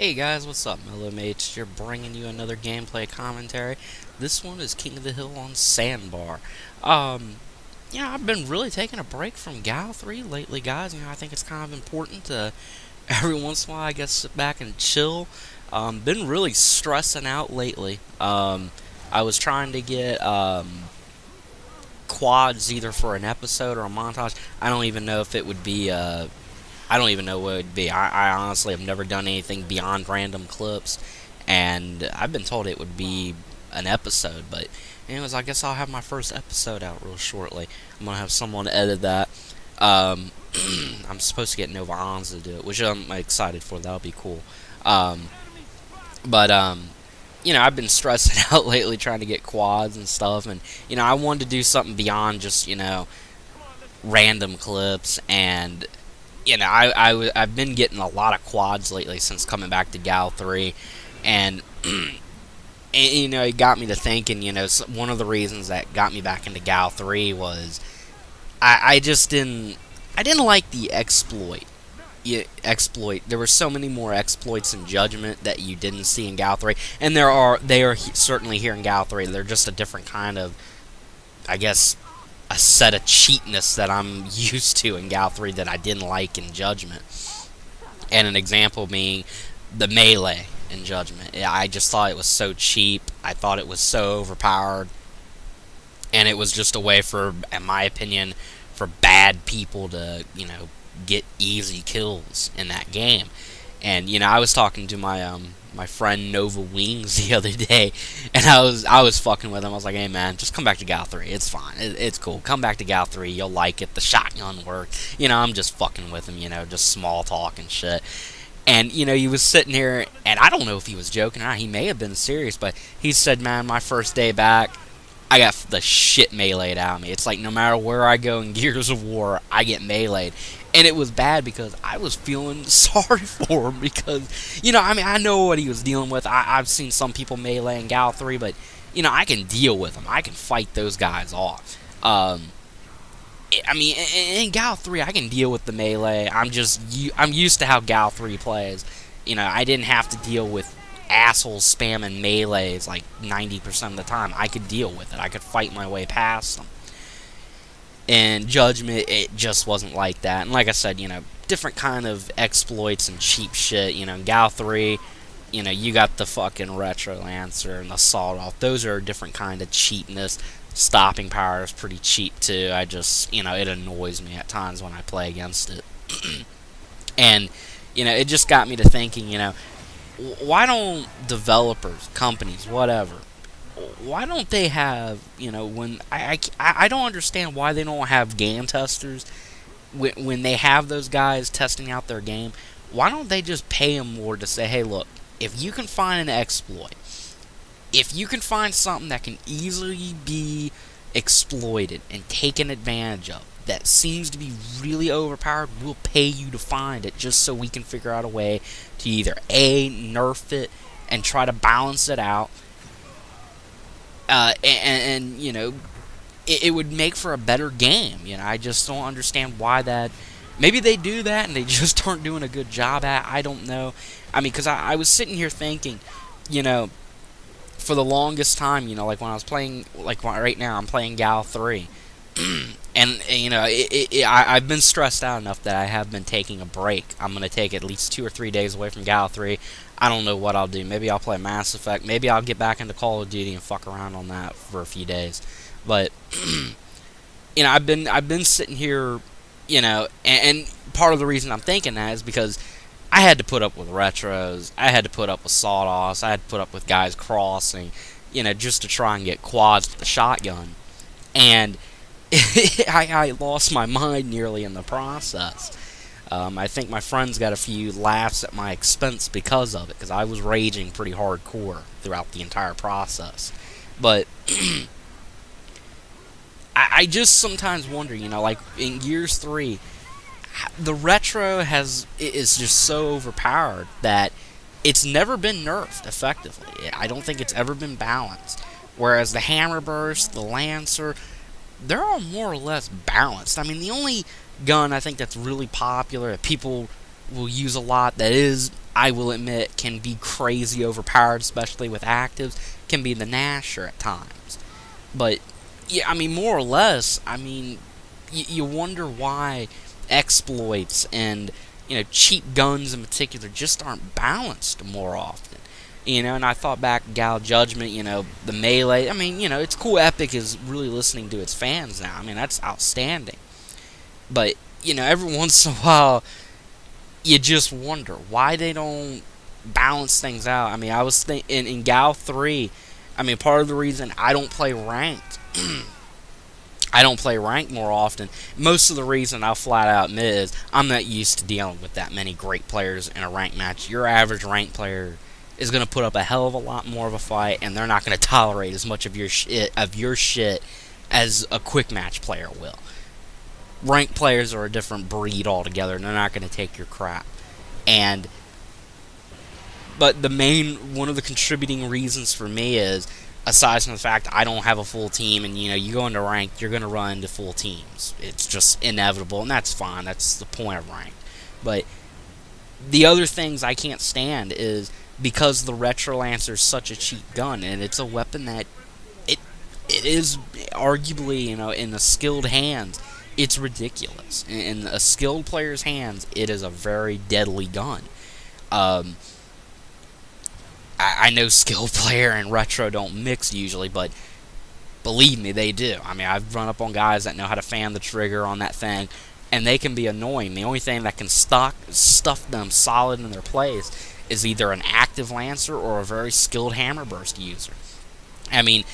Hey guys, what's up, Mellow Mates? You're bringing you another gameplay commentary. This one is King of the Hill on Sandbar. Um, I've been really taking a break from Gal 3 lately, guys. I think it's kind of important to every once in a while, I guess, sit back and chill. Been really stressing out lately. I was trying to get quads either for an episode or a montage. I don't even know if it would be I don't even know what it would be. I honestly have never done anything beyond random clips, and I've been told it would be an episode, but anyways, I guess I'll have my first episode out real shortly. I'm gonna have someone edit that. Um, I'm supposed to get Nova Ons to do it, which I'm excited for. That'll be cool. Um, but I've been stressing out lately trying to get quads and stuff, and I wanted to do something beyond just random clips. And I've been getting a lot of quads lately since coming back to Gal 3, and, it got me to thinking, one of the reasons that got me back into Gal 3 was I didn't like the exploit. There were so many more exploits in Judgment that you didn't see in Gal 3, and they are certainly here in Gal 3. They're just a different kind of, I guess, a set of cheatness that I'm used to in Gal 3 that I didn't like in Judgment. And an example being the melee in Judgment. I just thought it was so cheap. I thought it was so overpowered. And it was just a way for, in my opinion, for bad people to, get easy kills in that game. And I was talking to my friend Nova Wings the other day, and I was fucking with him. I was like, "Hey man, just come back to Gal 3. It's fine. It's cool. Come back to Gal 3. You'll like it. The shotgun worked." I'm just fucking with him. Just small talk and shit. And he was sitting here, and I don't know if he was joking or not. He may have been serious, but he said, "Man, my first day back, I got the shit meleeed out of me. It's like no matter where I go in Gears of War, I get meleeed." And it was bad because I was feeling sorry for him because, I know what he was dealing with. I've seen some people melee in Gal 3, but, I can deal with them. I can fight those guys off. In Gal 3, I can deal with the melee. I'm used to how Gal 3 plays. I didn't have to deal with assholes spamming melees like 90% of the time. I could deal with it. I could fight my way past them. In Judgment, it just wasn't like that. And like I said, different kind of exploits and cheap shit. In Gal 3, you got the fucking Retro Lancer and the Sawed Off. Those are a different kind of cheapness. Stopping power is pretty cheap too. I just, it annoys me at times when I play against it. And, it just got me to thinking, why don't developers, companies, whatever, why don't they have, when I don't understand why they don't have game testers when they have those guys testing out their game. Why don't they just pay them more to say, hey, look, if you can find an exploit, if you can find something that can easily be exploited and taken advantage of, that seems to be really overpowered, we'll pay you to find it just so we can figure out a way to either A, nerf it and try to balance it out, it would make for a better game. I just don't understand why that. Maybe they do that and they just aren't doing a good job at it. I don't know. Because I was sitting here thinking, for the longest time, like when I was playing, like right now, I'm playing Gal 3. And I've been stressed out enough that I have been taking a break. I'm going to take at least 2 or 3 days away from Gal 3. I don't know what I'll do. Maybe I'll play Mass Effect. Maybe I'll get back into Call of Duty and fuck around on that for a few days. But I've been sitting here, and part of the reason I'm thinking that is because I had to put up with retros. I had to put up with sawed-offs. I had to put up with guys crossing, just to try and get quads with the shotgun. And I lost my mind nearly in the process. I think my friends got a few laughs at my expense because of it, because I was raging pretty hardcore throughout the entire process. But I just sometimes wonder, like in Gears 3, the retro is just so overpowered that it's never been nerfed effectively. I don't think it's ever been balanced. Whereas the Hammer Burst, the Lancer, they're all more or less balanced. The only gun I think that's really popular that people will use a lot that is I will admit, can be crazy overpowered, especially with actives, can be the Nasher at times. But, yeah, I mean, more or less, I mean, you wonder why exploits and, cheap guns in particular just aren't balanced more often. And I thought back Gal Judgment, the Melee. I mean, it's cool Epic is really listening to its fans now. I mean, that's outstanding. But, every once in a while, you just wonder why they don't balance things out. I mean, I was thinking in Gal 3, I mean, part of the reason I don't play ranked, I don't play ranked more often, most of the reason I'll flat out admit is I'm not used to dealing with that many great players in a ranked match. Your average ranked player is going to put up a hell of a lot more of a fight, and they're not going to tolerate as much of your shit as a quick match player will. Ranked players are a different breed altogether, and they're not going to take your crap. But one of the contributing reasons for me is, aside from the fact I don't have a full team, and you go into ranked, you're going to run into full teams. It's just inevitable, and that's fine. That's the point of ranked. But the other things I can't stand is because the Retro Lancer is such a cheap gun, and it's a weapon that it is arguably, in the skilled hands, it's ridiculous. In a skilled player's hands, it is a very deadly gun. I know skilled player and retro don't mix usually, but believe me, they do. I mean, I've run up on guys that know how to fan the trigger on that thing, and they can be annoying. The only thing that can stuff them solid in their place is either an active Lancer or a very skilled Hammerburst user. I mean,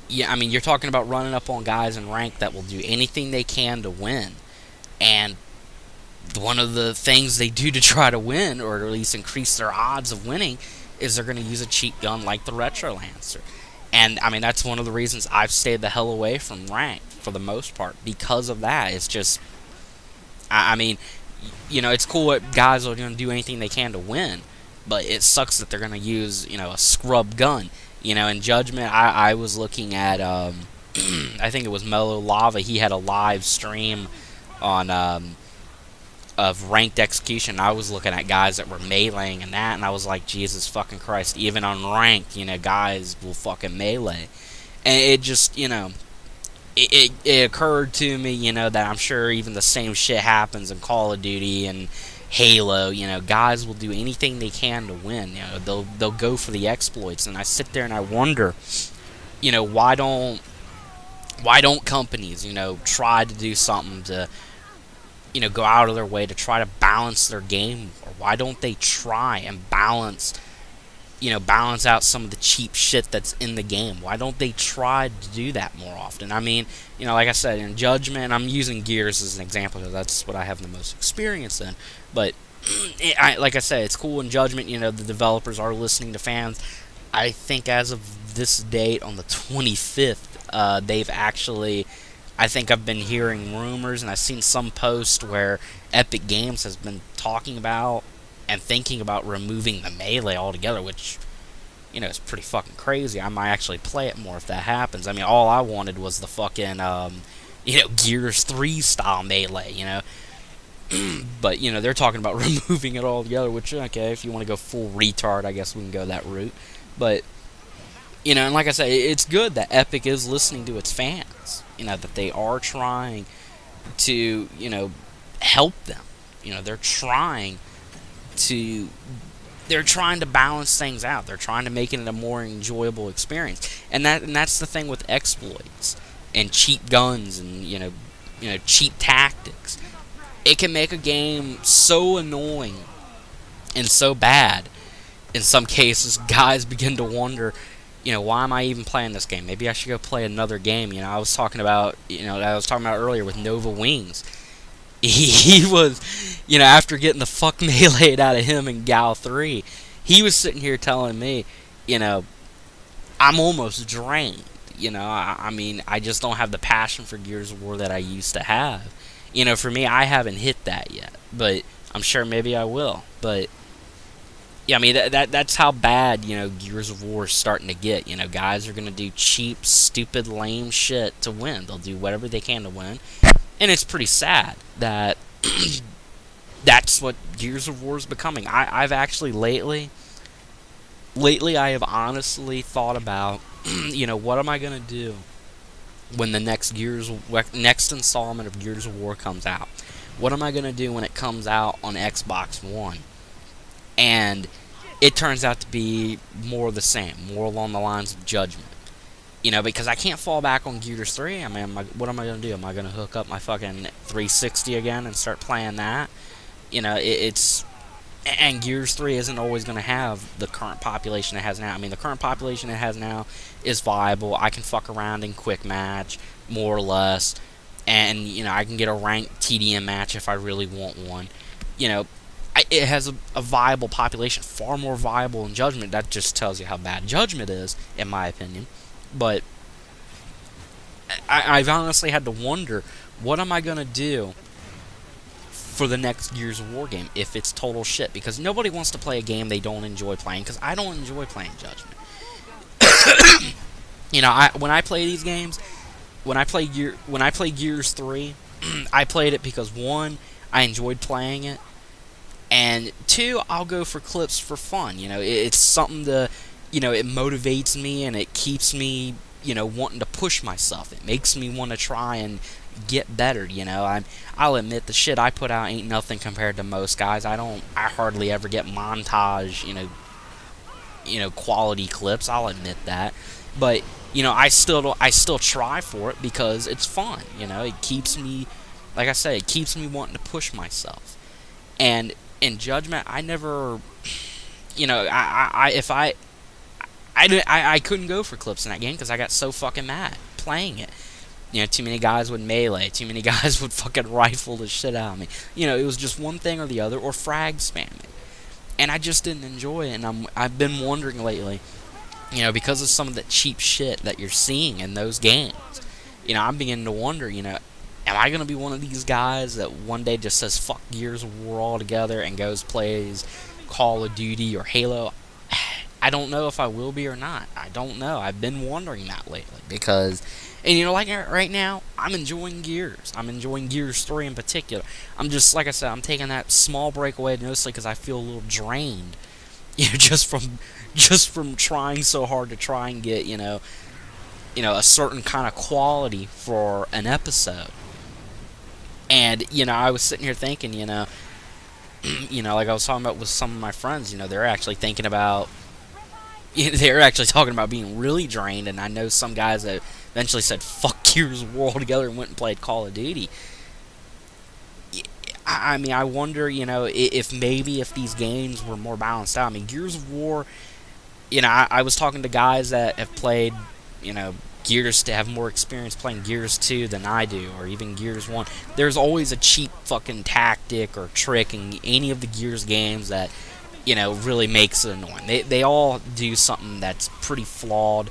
you're talking about running up on guys in rank that will do anything they can to win, and one of the things they do to try to win, or at least increase their odds of winning, is they're going to use a cheap gun like the Retro Lancer. And, I mean, that's one of the reasons I've stayed the hell away from rank, for the most part, because of that. It's just, I mean, it's cool that guys are going to do anything they can to win, but it sucks that they're going to use, a scrub gun. In Judgment, I was looking at, I think it was Mellow Lava. He had a live stream on, of ranked execution. I was looking at guys that were meleeing and that, and I was like, Jesus fucking Christ, even on ranked, guys will fucking melee. And it just, it occurred to me, that I'm sure even the same shit happens in Call of Duty and Halo. Guys will do anything they can to win. They'll go for the exploits, and I sit there and I wonder, why don't companies, try to do something to, go out of their way to try to balance their game? Or why don't they try and balance out some of the cheap shit that's in the game? Why don't they try to do that more often? I mean, like I said, in Judgment, I'm using Gears as an example because that's what I have the most experience in. But, like I said, it's cool in Judgment, the developers are listening to fans. I think as of this date, on the 25th, they've actually... I think I've been hearing rumors, and I've seen some post where Epic Games has been talking about and thinking about removing the melee altogether, which, is pretty fucking crazy. I might actually play it more if that happens. I mean, all I wanted was the fucking, Gears 3 style melee, But, they're talking about removing it altogether, which, okay, if you want to go full retard, I guess we can go that route. But, and like I say, it's good that Epic is listening to its fans. That they are trying to, help them. They're trying to balance things out. They're trying to make it a more enjoyable experience. And that's the thing with exploits and cheap guns and, cheap tactics. It can make a game so annoying and so bad. In some cases, guys begin to wonder, why am I even playing this game? Maybe I should go play another game. I was talking about, earlier with Nova Wings. He was, after getting the fuck meleeed out of him in Gal 3, he was sitting here telling me, I'm almost drained. I mean, I just don't have the passion for Gears of War that I used to have. For me, I haven't hit that yet, but I'm sure maybe I will. But yeah, I mean, that's how bad, Gears of War is starting to get. Guys are going to do cheap, stupid, lame shit to win. They'll do whatever they can to win. And it's pretty sad that that's what Gears of War is becoming. I've actually lately I have honestly thought about, what am I gonna do when the next installment of Gears of War comes out? What am I gonna do when it comes out on Xbox One? And it turns out to be more of the same, more along the lines of Judgment. Because I can't fall back on Gears 3. I mean, what am I going to do? Am I going to hook up my fucking 360 again and start playing that? It's... And Gears 3 isn't always going to have the current population it has now. I mean, the current population it has now is viable. I can fuck around in quick match, more or less. And, I can get a ranked TDM match if I really want one. It has a viable population, far more viable than Judgment. That just tells you how bad Judgment is, in my opinion. But I've honestly had to wonder, what am I going to do for the next Gears of War game if it's total shit? Because nobody wants to play a game they don't enjoy playing, because I don't enjoy playing Judgment. When I play these games, when I play Gears 3, I played it because, one, I enjoyed playing it, and two, I'll go for clips for fun. It's something to... it motivates me, and it keeps me, wanting to push myself. It makes me want to try and get better, I'll admit the shit I put out ain't nothing compared to most guys. I hardly ever get montage, quality clips. I'll admit that. But, I still try for it because it's fun, It keeps me, like I said, it keeps me wanting to push myself. And in Judgment, I never, I couldn't go for clips in that game because I got so fucking mad playing it. Too many guys would melee, too many guys would fucking rifle the shit out of me. It was just one thing or the other, or frag spamming. And I just didn't enjoy it, and I've been wondering lately, because of some of the cheap shit that you're seeing in those games, I'm beginning to wonder, am I going to be one of these guys that one day just says fuck Gears of War altogether and goes plays Call of Duty or Halo? I don't know if I will be or not. I don't know. I've been wondering that lately because, and like right now, I'm enjoying Gears. I'm enjoying Gears 3 in particular. I'm just, like I said, I'm taking that small break away mostly because I feel a little drained, just from trying so hard to try and get, a certain kind of quality for an episode. And, I was sitting here thinking, like I was talking about with some of my friends, they're actually thinking about, they're actually talking about being really drained, and I know some guys that eventually said, fuck Gears of War altogether and went and played Call of Duty. I mean, I wonder, if these games were more balanced out. I mean, Gears of War, I was talking to guys that have played, Gears to have more experience playing Gears 2 than I do, or even Gears 1. There's always a cheap fucking tactic or trick in any of the Gears games that, really makes it annoying. They all do something that's pretty flawed,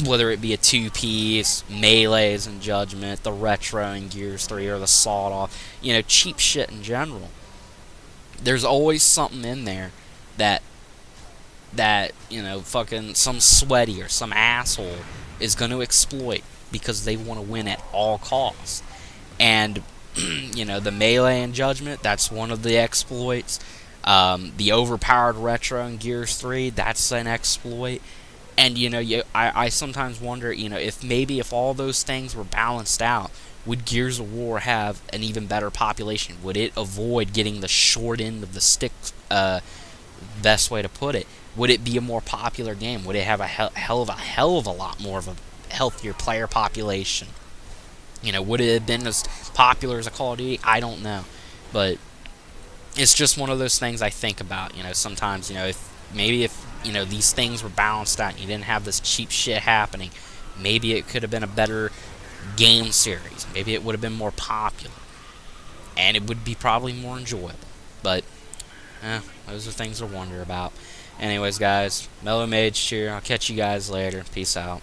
whether it be a two-piece, melees in Judgment, the retro in Gears 3, or the sawed-off, cheap shit in general. There's always something in there that fucking some sweaty or some asshole is going to exploit because they want to win at all costs. And, the melee in Judgment, that's one of the exploits. The overpowered retro in Gears 3, that's an exploit. And, I sometimes wonder, if all those things were balanced out, would Gears of War have an even better population? Would it avoid getting the short end of the stick, best way to put it? Would it be a more popular game? Would it have a hell of a lot more of a healthier player population? Would it have been as popular as a Call of Duty? I don't know. But it's just one of those things I think about, sometimes, if these things were balanced out and you didn't have this cheap shit happening, maybe it could have been a better game series. Maybe it would have been more popular. And it would be probably more enjoyable. But, those are things to wonder about. Anyways, guys, Mellow Mage here. I'll catch you guys later. Peace out.